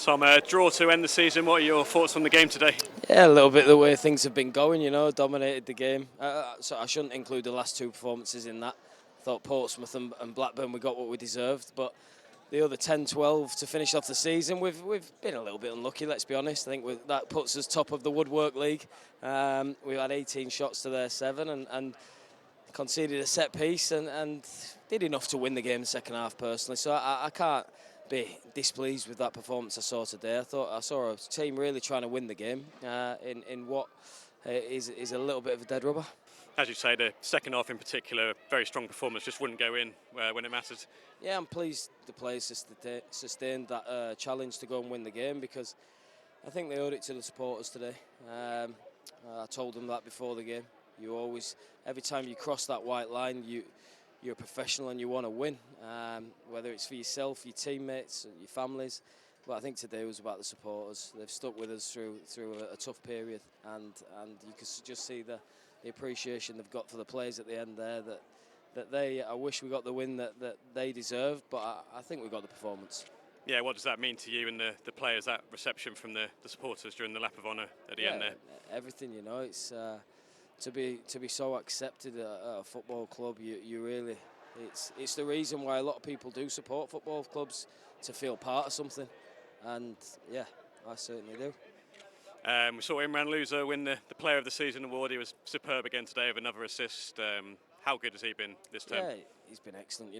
Tom, draw to end the season. What are your thoughts on the game today? Yeah, a little bit the way things have been going, dominated the game. So I shouldn't include the last two performances in that. I thought Portsmouth and Blackburn, we got what we deserved, but the other 10-12 to finish off the season, we've been a little bit unlucky, let's be honest. I think that puts us top of the Woodwork League. We had 18 shots to their 7 and conceded a set piece and did enough to win the game in the second half personally. So I can't be displeased with that performance I saw today. I thought I saw a team really trying to win the game in what is a little bit of a dead rubber. As you say, the second half in particular, very strong performance, just wouldn't go in when it mattered. Yeah, I'm pleased the players sustained that challenge to go and win the game, because I think they owed it to the supporters today. I told them that before the game. You always, every time you cross that white line, you're a professional and you want to win, whether it's for yourself, your teammates, your families. But I think today was about the supporters. They've stuck with us through a tough period, and you can just see the appreciation they've got for the players at the end there. I wish we got the win that they deserved, but I think we got the performance. Yeah, what does that mean to you and the players, that reception from the supporters during the lap of honour at the end there? Everything, it's to be so accepted at a football club. You really, it's the reason why a lot of people do support football clubs, to feel part of something, and yeah, I certainly do. We saw Imran Louza win the Player of the Season award. He was superb again today with another assist. How good has he been this term? Yeah, he's been excellent.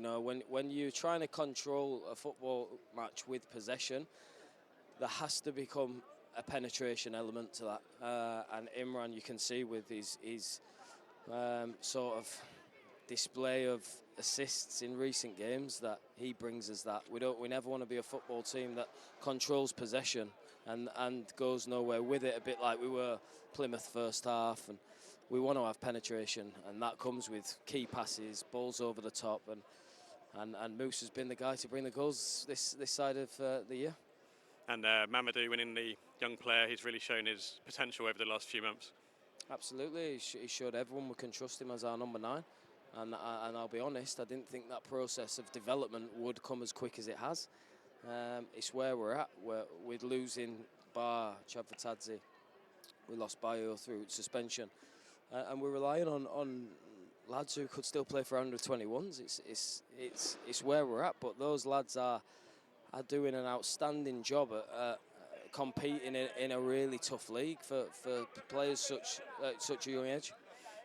When you're trying to control a football match with possession, there has to become a penetration element to that. And Imran, you can see with his sort of display of assists in recent games, that he brings us that. We never want to be a football team that controls possession and goes nowhere with it, a bit like we were Plymouth first half. And we want to have penetration, and that comes with key passes, balls over the top, and Moose has been the guy to bring the goals this side of the year. And Mamadou winning the young player, he's really shown his potential over the last few months. Absolutely, he showed everyone we can trust him as our number 9. And I'll be honest, I didn't think that process of development would come as quick as it has. It's where we're at. We're losing Bar, Chakvetadze. We lost Bayo through suspension. And we're relying on lads who could still play for under 21s. It's where we're at. But those lads are doing an outstanding job at competing in a really tough league for players such a young age.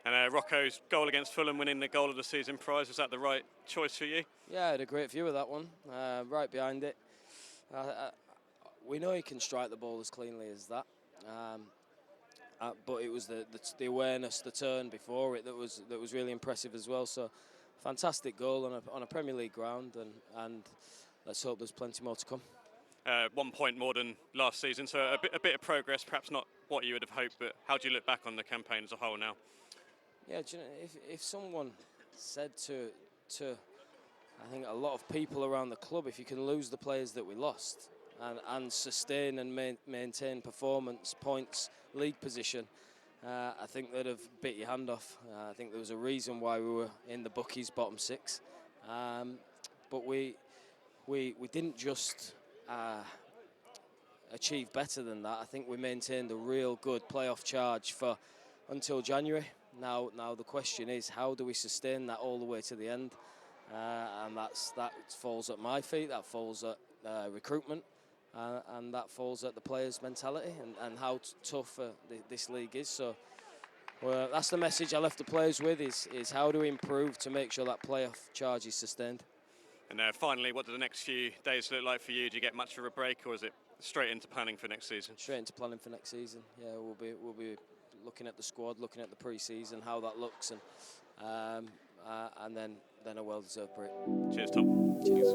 And Rocco's goal against Fulham, winning the goal of the season prize, was that the right choice for you? Yeah, I had a great view of that one, right behind it. We know he can strike the ball as cleanly as that, but it was the awareness, the turn before it that was really impressive as well. So, fantastic goal on a Premier League ground, and let's hope there's plenty more to come. 1 point more than last season, so a bit of progress, perhaps not what you would have hoped, but how do you look back on the campaign as a whole now? Yeah, do you know, if someone said to I think a lot of people around the club, if you can lose the players that we lost and sustain and maintain performance, points, league position, I think they'd have bit your hand off. I think there was a reason why we were in the bookies bottom 6, but we didn't just achieve better than that. I think we maintained a real good playoff charge until January. Now the question is, how do we sustain that all the way to the end? And that falls at my feet. That falls at recruitment, and that falls at the players' mentality and how tough this league is. So that's the message I left the players with: is how do we improve to make sure that playoff charge is sustained. And finally, what do the next few days look like for you? Do you get much of a break, or is it straight into planning for next season? Straight into planning for next season. Yeah, we'll be looking at the squad, looking at the pre-season, how that looks, and then a well-deserved break. Cheers, Tom. Cheers.